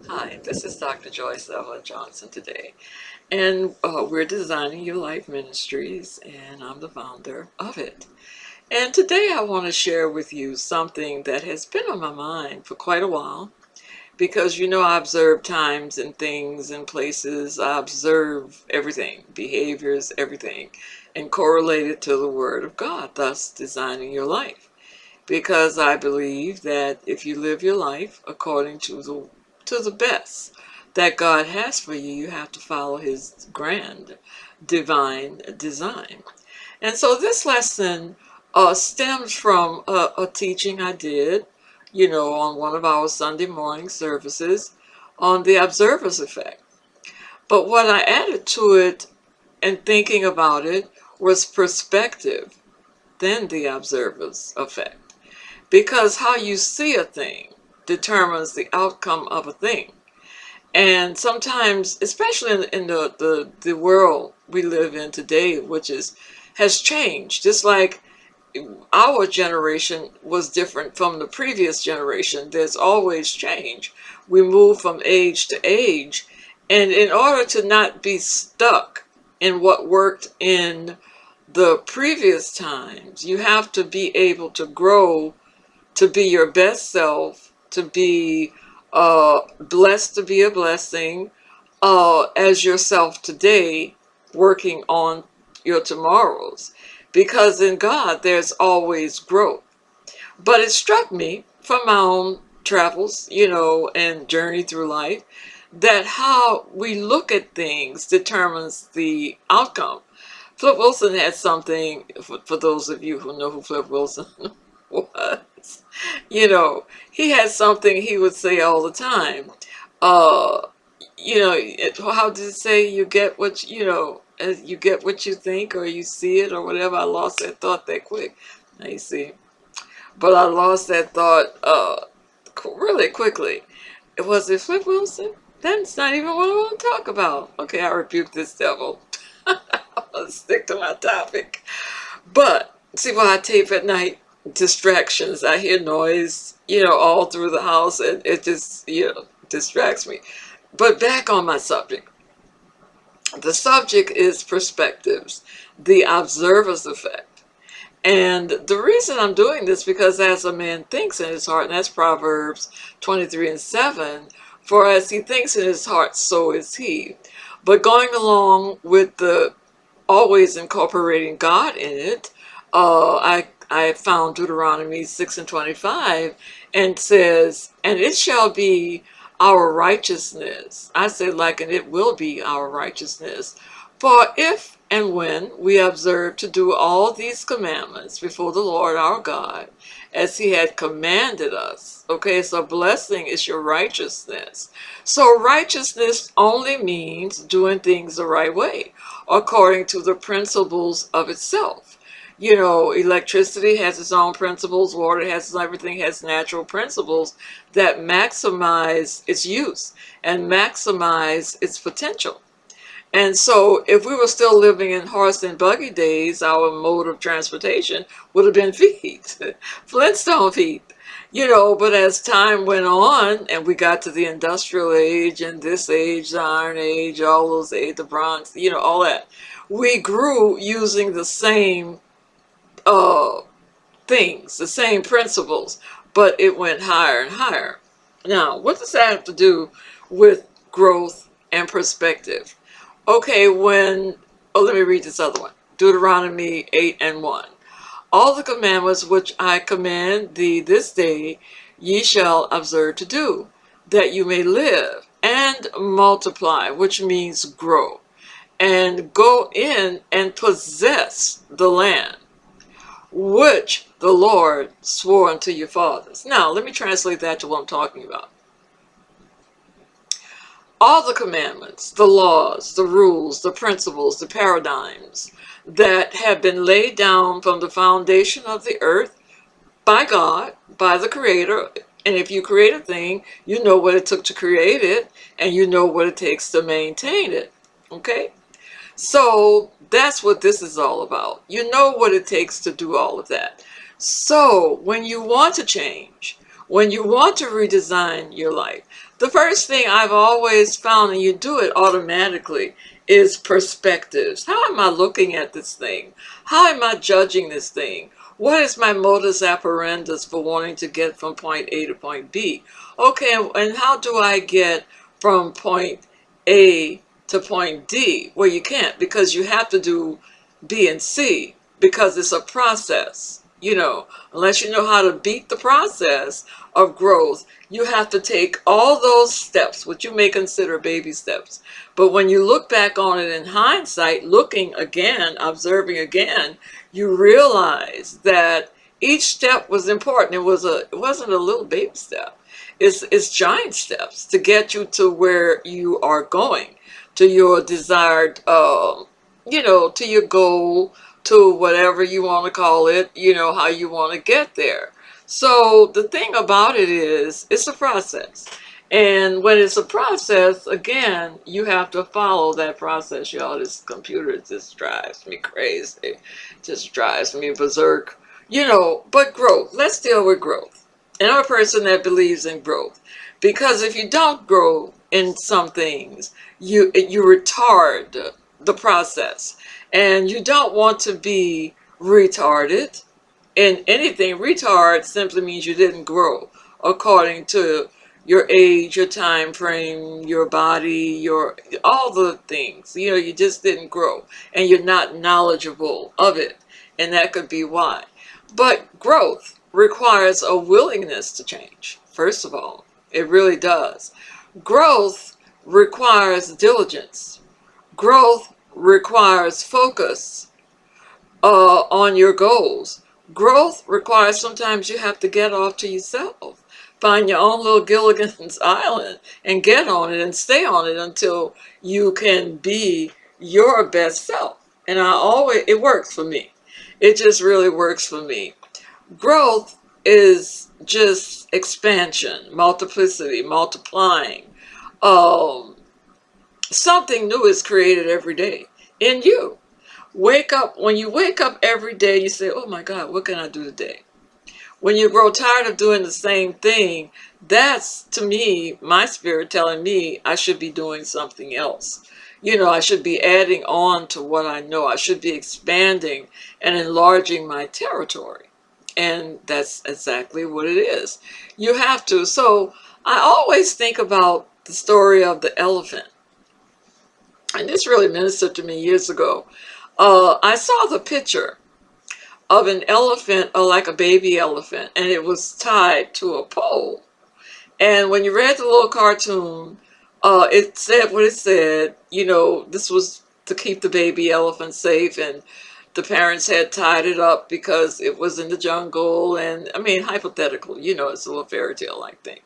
Hi, this is Dr. Joyce Johnson today, and we're designing your life ministries, and I'm the founder of it. And today I want to share with you something that has been on my mind for quite a while because I observe times and things and places. I observe everything, behaviors, everything, and correlate it to the Word of God, thus designing your life. Because I believe that if you live your life according to the best that God has for you, you have to follow His grand divine design. And so this lesson stems from a teaching I did, on one of our Sunday morning services on the observer's effect. But what I added to it and thinking about it was perspective, then the observer's effect. Because how you see a thing determines the outcome of a thing. And sometimes, especially in the world we live in today, which has changed, just like our generation was different from the previous generation. There's always change. We move from age to age. And in order to not be stuck in what worked in the previous times, you have to be able to grow to be your best self, to be blessed to be a blessing as yourself today, working on your tomorrows. Because in God, there's always growth. But it struck me from my own travels, and journey through life, that how we look at things determines the outcome. Flip Wilson had something, for those of you who know who Flip Wilson was, he had something he would say all the time. Uh, how does it say? You get what you think, or you see it, or whatever. I lost that thought that quick. Now you see, but I lost that thought really quickly. It Flip Wilson? That's not even what I want to talk about. Okay, I rebuke this devil. I'll stick to my topic. But see, while I tape at night, distractions. I hear noise, all through the house, and it just, distracts me. But back on my subject. The subject is perspectives, the observer's effect. And the reason I'm doing this because as a man thinks in his heart, and that's Proverbs 23:7, for as he thinks in his heart, so is he. But going along with the always incorporating God in it, I found Deuteronomy 6:25 and says, and it shall be our righteousness. I said like, and it will be our righteousness. For if and when we observe to do all these commandments before the Lord our God, as he had commanded us. Okay, so blessing is your righteousness. So righteousness only means doing things the right way, according to the principles of itself. Electricity has its own principles, water has everything has natural principles that maximize its use and maximize its potential. And so if we were still living in horse and buggy days, our mode of transportation would have been feet, Flintstone feet. But as time went on and we got to the industrial age and this age, the Iron Age, all those age, the Bronze, all that, we grew using the same uh, things, the same principles, but it went higher and higher. Now, what does that have to do with growth and perspective? Okay, let me read this other one. Deuteronomy 8:1. All the commandments which I command thee this day, ye shall observe to do, that you may live and multiply, which means grow, and go in and possess the land, which the Lord swore unto your fathers. Now, let me translate that to what I'm talking about. All the commandments, the laws, the rules, the principles, the paradigms that have been laid down from the foundation of the earth by God, by the Creator. And if you create a thing, you know what it took to create it, and you know what it takes to maintain it. Okay? So that's what this is all about. You know what it takes to do all of that. So when you want to change, when you want to redesign your life, the first thing I've always found, and you do it automatically, is perspectives. How am I looking at this thing? How am I judging this thing? What is my modus operandi for wanting to get from point A to point B? Okay, and how do I get from point A to point D? Well, you can't, because you have to do B and C, because it's a process. Unless you know how to beat the process of growth, you have to take all those steps, which you may consider baby steps. But when you look back on it in hindsight, looking again, observing again, you realize that each step was important. It wasn't a little baby step. It's giant steps to get you to where you are going, to your desired, to your goal, to whatever you want to call it, how you want to get there. So the thing about it is, it's a process. And when it's a process, again, you have to follow that process. Y'all, this computer just drives me crazy. Just drives me berserk. But growth. Let's deal with growth. And I'm a person that believes in growth. Because if you don't grow in some things, you retard the process. And you don't want to be retarded in anything. Retard simply means you didn't grow according to your age, your time frame, your body, all the things. You just didn't grow, and you're not knowledgeable of it, and that could be why. But growth requires a willingness to change. First of all, it really does. Growth requires diligence. Growth requires focus on your goals. Growth requires, sometimes you have to get off to yourself. Find your own little Gilligan's Island and get on it and stay on it until you can be your best self. And it works for me. It just really works for me. Growth is just expansion, multiplicity, multiplying. Something new is created every day in you. When you wake up every day, you say, oh my God, what can I do today? When you grow tired of doing the same thing, that's, to me, my spirit telling me I should be doing something else. I should be adding on to what I know. I should be expanding and enlarging my territory. And that's exactly what it is. You have to. So I always think about the story of the elephant. And this really ministered to me years ago. I saw the picture of an elephant, like a baby elephant, and it was tied to a pole. And when you read the little cartoon, it said what it said. This was to keep the baby elephant safe, and the parents had tied it up because it was in the jungle, and I mean, hypothetical, it's a little fairy tale like thing.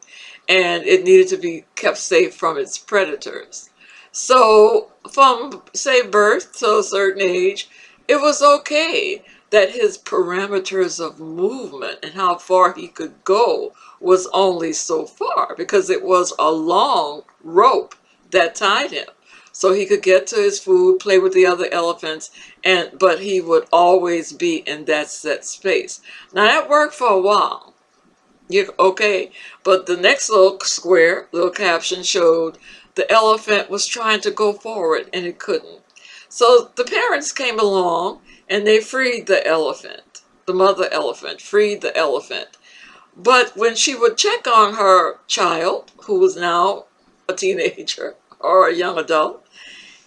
And it needed to be kept safe from its predators. So from, say, birth to a certain age, it was okay that his parameters of movement and how far he could go was only so far, because it was a long rope that tied him. So he could get to his food, play with the other elephants, but he would always be in that set space. Now that worked for a while. Okay, but the next little caption showed the elephant was trying to go forward and it couldn't. So the parents came along and they freed the elephant. The mother elephant freed the elephant. But when she would check on her child, who was now a teenager or a young adult,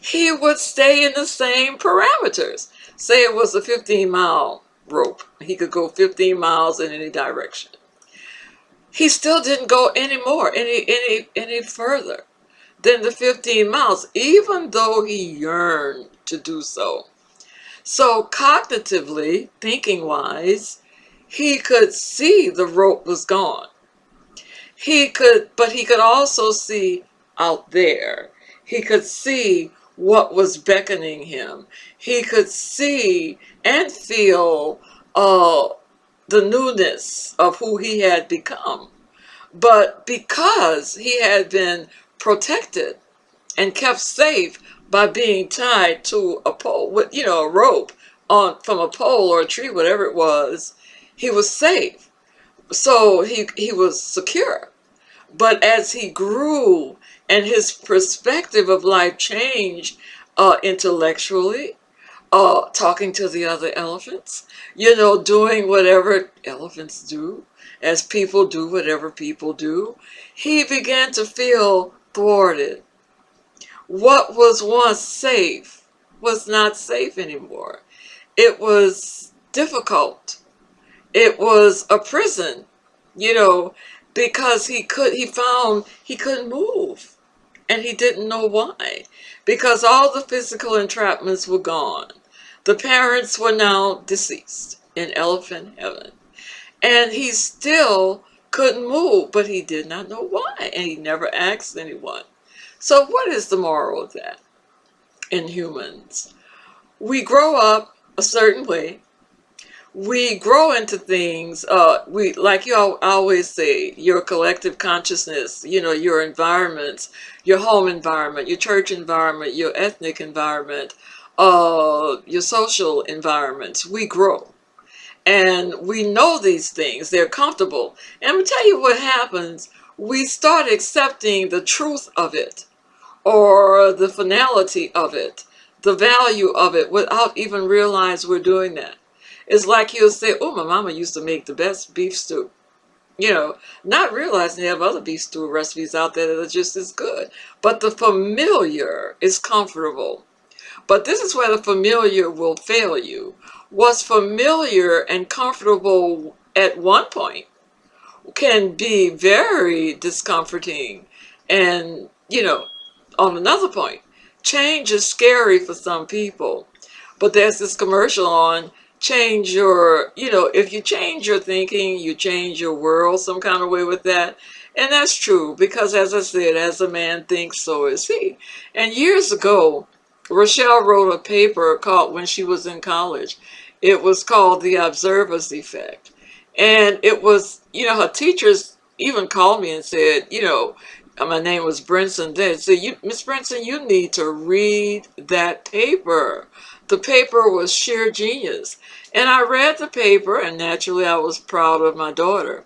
he would stay in the same parameters. Say it was a 15-mile rope. He could go 15 miles in any direction. He still didn't go any further than the 15 miles, even though he yearned to do so. So cognitively, thinking-wise, he could see the rope was gone. But he could also see out there. He could see what was beckoning him. He could see and feel the newness of who he had become. But because he had been protected and kept safe by being tied to a pole, with a rope from a pole or a tree, whatever it was, he was safe. So he was secure. But as he grew and his perspective of life changed, intellectually, talking to the other elephants, doing whatever elephants do, as people do whatever people do, he began to feel thwarted. What was once safe was not safe anymore. It was difficult. It was a prison, you know, because he found he couldn't move, and he didn't know why. Because all the physical entrapments were gone. The parents were now deceased in elephant heaven. And he still couldn't move, but he did not know why, and he never asked anyone. So what is the moral of that in humans? We grow up a certain way. We grow into things. We, like you always say, your collective consciousness, your environments, your home environment, your church environment, your ethnic environment, your social environments. We grow. And we know these things. They're comfortable. And I'm going to tell you what happens. We start accepting the truth of it, or the finality of it, the value of it, without even realize we're doing that. It's like you'll say, oh, my mama used to make the best beef stew. Not realizing they have other beef stew recipes out there that are just as good. But the familiar is comfortable. But this is where the familiar will fail you. What's familiar and comfortable at one point can be very discomforting. And, on another point, change is scary for some people. But there's this commercial on change your, if you change your thinking, you change your world some kind of way with that. And that's true, because as I said, as a man thinks, so is he. And years ago, Rochelle wrote a paper called, when she was in college, it was called The Observer's Effect. And it was, her teachers even called me and said, my name was Brinson. They said, Miss Brinson, you need to read that paper. The paper was sheer genius. And I read the paper, and naturally I was proud of my daughter,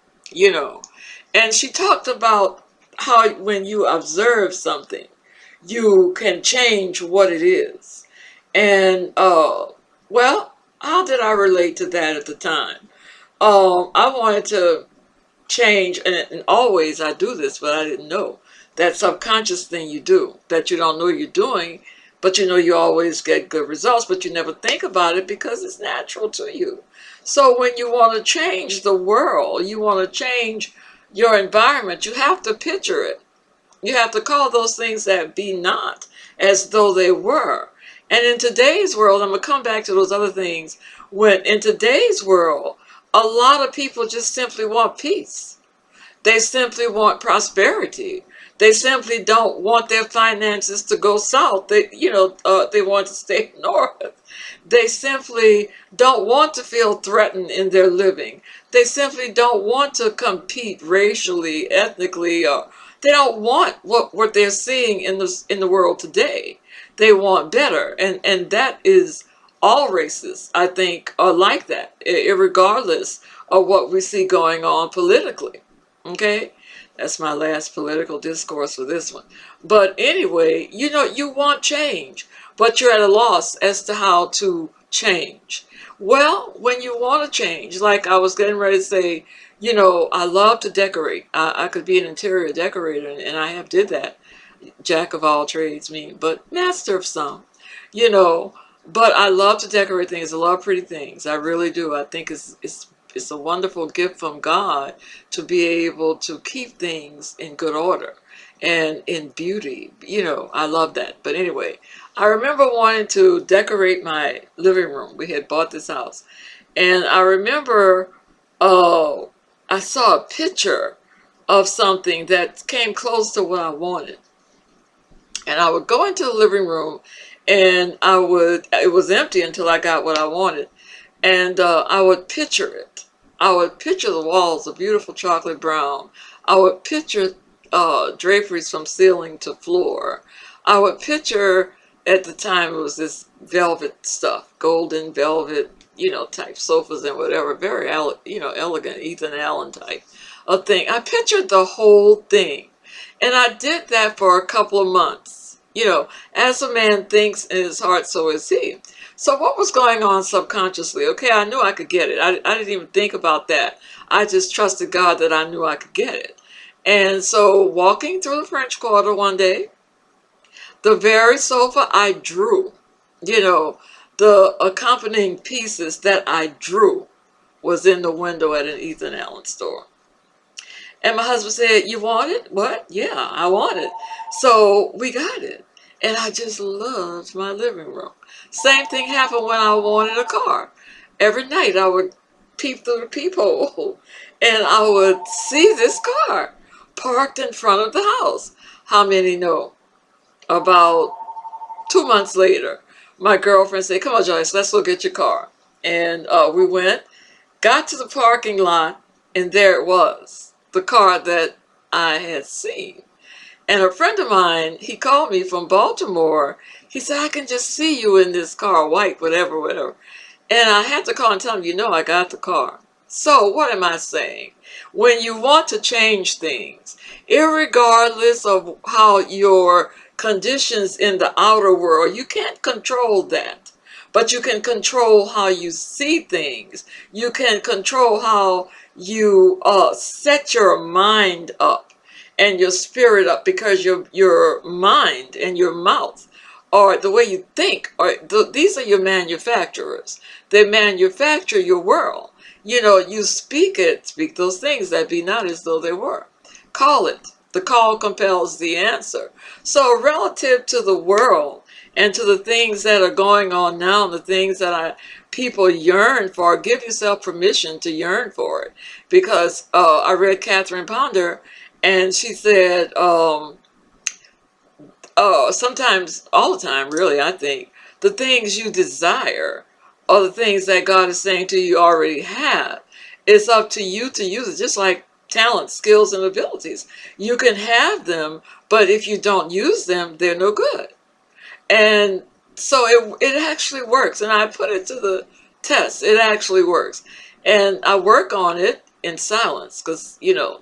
And she talked about how when you observe something, you can change what it is. And, well, how did I relate to that at the time? I wanted to change, and always I do this, but I didn't know. That subconscious thing you do, that you don't know you're doing, but you always get good results, but you never think about it because it's natural to you. So when you want to change the world, you want to change your environment, you have to picture it. You have to call those things that be not as though they were. And in today's world, I'm going to come back to those other things. When in today's world, a lot of people just simply want peace. They simply want prosperity. They simply don't want their finances to go south. They want to stay north. They simply don't want to feel threatened in their living. They simply don't want to compete racially, ethnically, or they don't want what they're seeing in the world today. They want better, and that is all races, I think, are like that, regardless of what we see going on politically. Okay, that's my last political discourse for this one. But anyway, you want change, but you're at a loss as to how to change. Well, when you want to change, like I was getting ready to say, I love to decorate. I could be an interior decorator, and I have did that. Jack of all trades, but master of some, you know. But I love to decorate things. I love pretty things. I really do. I think it's a wonderful gift from God to be able to keep things in good order and in beauty. I love that. But anyway, I remember wanting to decorate my living room. We had bought this house. And I remember I saw a picture of something that came close to what I wanted. And I would go into the living room, and it was empty until I got what I wanted. And I would picture it. I would picture the walls, a beautiful chocolate brown. I would picture draperies from ceiling to floor. At the time, it was this velvet stuff, golden velvet, type sofas and whatever, very, elegant Ethan Allen type of thing. I pictured the whole thing. And I did that for a couple of months. As a man thinks in his heart, so is he. So what was going on subconsciously? Okay, I knew I could get it. I didn't even think about that. I just trusted God that I knew I could get it. And so walking through the French Quarter one day, the very sofa I drew, the accompanying pieces that I drew was in the window at an Ethan Allen store. And my husband said, "You want it?" "What?" "Yeah, I want it." So we got it. And I just loved my living room. Same thing happened when I wanted a car. Every night I would peep through the peephole and I would see this car parked in front of the house. How many know? About 2 months later, my girlfriend said, "Come on, Joyce, let's go get your car." And we went, got to the parking lot, and there it was, the car that I had seen. And a friend of mine, he called me from Baltimore. He said, "I can just see you in this car, white, whatever, whatever." And I had to call and tell him, I got the car. So what am I saying? When you want to change things, irregardless of how your conditions in the outer world, you can't control that. But you can control how you see things. You can control how you set your mind up and your spirit up, because your mind and your mouth, or the way you think, these are your manufacturers. They manufacture your world. You speak those things that be not as though they were. Call it. The call compels the answer. So relative to the world and to the things that are going on now, the things that people yearn for, give yourself permission to yearn for it. Because I read Catherine Ponder, and she said, sometimes, all the time, really, I think, the things you desire are the things that God is saying to you already have. It's up to you to use it, just like talents, skills, and abilities. You can have them, but if you don't use them, they're no good. And so it actually works. And I put it to the test. It actually works. And I work on it in silence, because,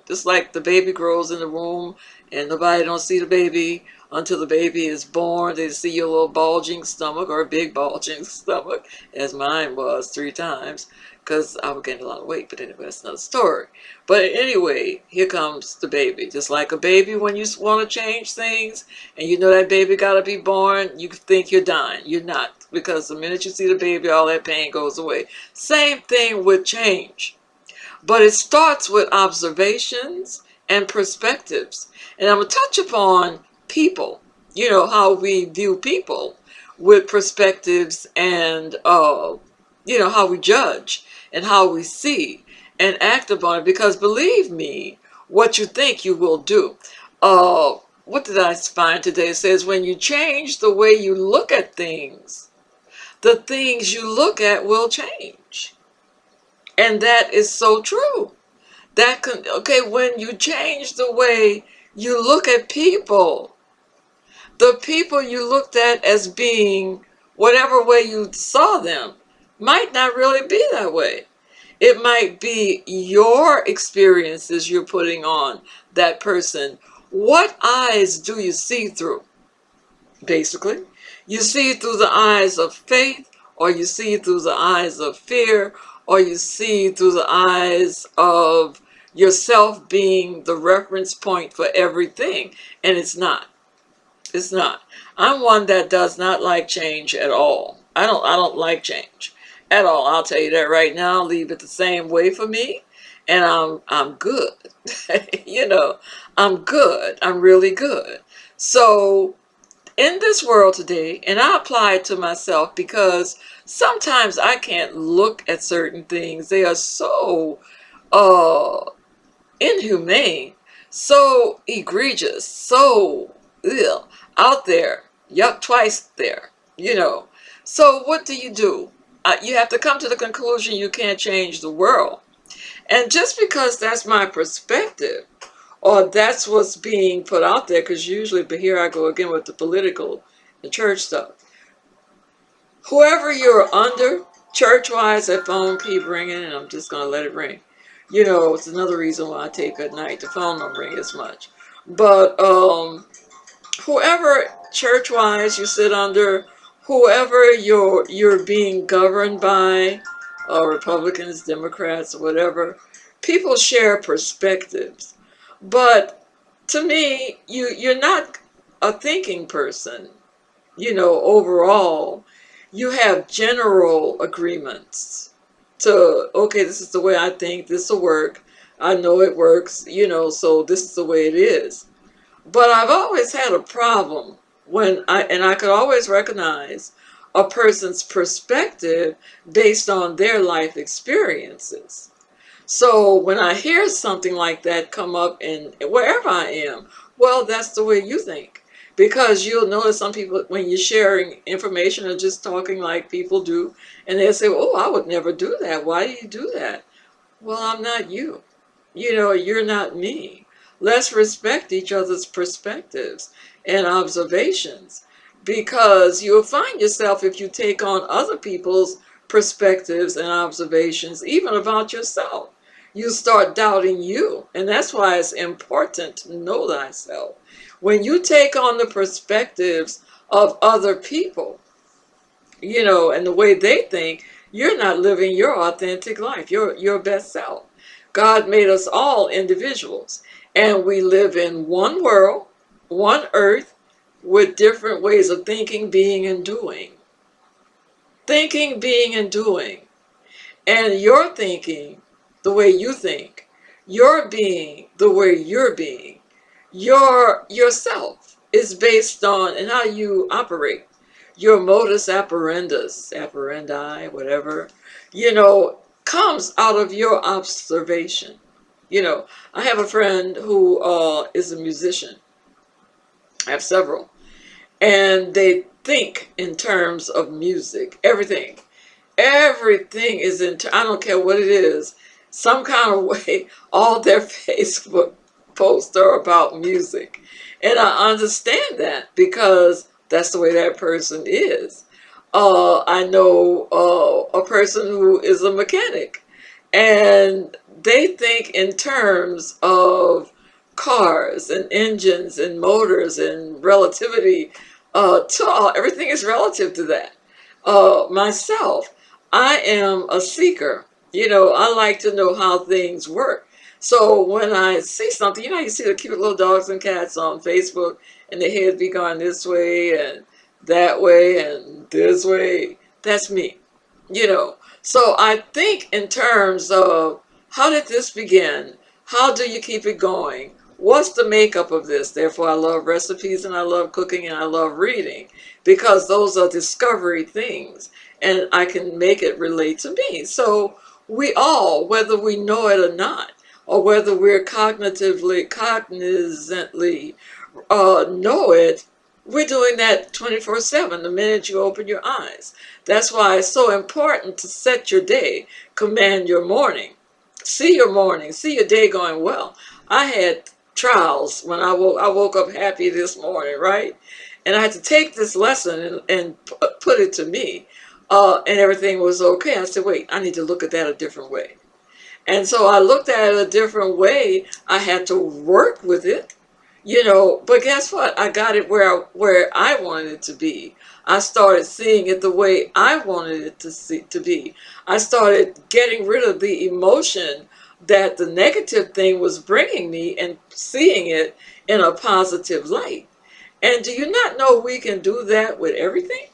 just like the baby grows in the womb and nobody don't see the baby until the baby is born. They see your little bulging stomach, or a big bulging stomach, as mine was 3 times, because I was getting a lot of weight. But anyway, that's another story. But anyway, here comes the baby. Just like a baby, when you want to change things and that baby got to be born, you think you're dying. You're not, because the minute you see the baby, all that pain goes away. Same thing with change. But it starts with observations and perspectives. And I'm going to touch upon people, how we view people with perspectives, and, how we judge and how we see and act upon it. Because believe me, what you think you will do. What did I find today? It says, when you change the way you look at things, the things you look at will change. And that is so true. When you change the way you look at people, the people you looked at as being whatever way you saw them might not really be that way. It might be your experiences you're putting on that person. What eyes do you see through? Basically, you see through the eyes of faith, or you see through the eyes of fear, or you see through the eyes of yourself being the reference point for everything. And it's not. It's not. I'm one that does not like change at all. I don't like change at all. I'll tell you that right now. Leave it the same way for me, and I'm good. I'm good. I'm really good. So in this world today, and I apply it to myself, because sometimes I can't look at certain things. They are so inhumane, so egregious, so out there, yuck twice there, So what do? You have to come to the conclusion you can't change the world. And just because that's my perspective, or that's what's being put out there, because usually, but here I go again with the political, the church stuff. Whoever you're under, Church-wise, that phone keep ringing, and I'm just gonna let it ring. You know, it's another reason why I take good night. The phone don't ring as much. But whoever church-wise you sit under, whoever you're being governed by, Republicans, Democrats, whatever, people share perspectives. But to me, you're not a thinking person. You know, overall, you have general agreements to, okay, this is the way I think, this will work. I know it works, you know, so this is the way it is. But I've always had a problem and I could always recognize a person's perspective based on their life experiences. So when I hear something like that come up in wherever I am, well, that's the way you think. Because you'll notice some people, when you're sharing information or just talking like people do, and they'll say, oh, I would never do that. Why do you do that? Well, I'm not you. You know, you're not me. Let's respect each other's perspectives and observations, because you'll find yourself, if you take on other people's perspectives and observations, even about yourself, you start doubting you. And that's why it's important to know thyself. When you take on the perspectives of other people, you know, and the way they think, you're not living your authentic life, your best self. God made us all individuals, and we live in one world, one earth, with different ways of thinking, being, and doing. Thinking, being, and doing. And your thinking, the way you think, your being, the way you're being, yourself is based on and how you operate. Your modus operandi, whatever, you know, comes out of your observation. You know, I have a friend who is a musician. I have several. And they think in terms of music. Everything is I don't care what it is, some kind of way, all their Facebook posts are about music. And I understand that because that's the way that person is. I know a person who is a mechanic, and they think in terms of cars and engines and motors and relativity to all. Everything is relative to that. Myself, I am a seeker. You know, I like to know how things work. So when I see something, you know, you see the cute little dogs and cats on Facebook, and their heads be going this way and that way and this way. That's me, you know. So I think in terms of, how did this begin? How do you keep it going? What's the makeup of this? Therefore, I love recipes and I love cooking and I love reading, because those are discovery things and I can make it relate to me. So we all, whether we know it or not, or whether we're cognizantly know it, we're doing that 24/7 the minute you open your eyes. That's why it's so important to set your day, command your morning. See your morning, see your day going well. I had trials when I woke up happy this morning, right? And I had to take this lesson and put it to me, and everything was okay. I said, wait, I need to look at that a different way. And so I looked at it a different way. I had to work with it, you know, but guess what? I got it where I wanted it to be. I started seeing it the way I wanted it to be. I started getting rid of the emotion that the negative thing was bringing me and seeing it in a positive light. And do you not know we can do that with everything?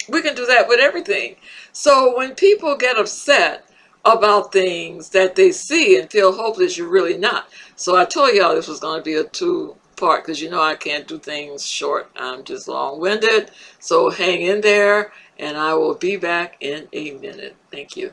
We can do that with everything. So when people get upset about things that they see and feel hopeless, you're really not. So I told y'all this was going to be a two-part, because you know I can't do things short. I'm just long-winded. So hang in there, and I will be back in a minute. Thank you.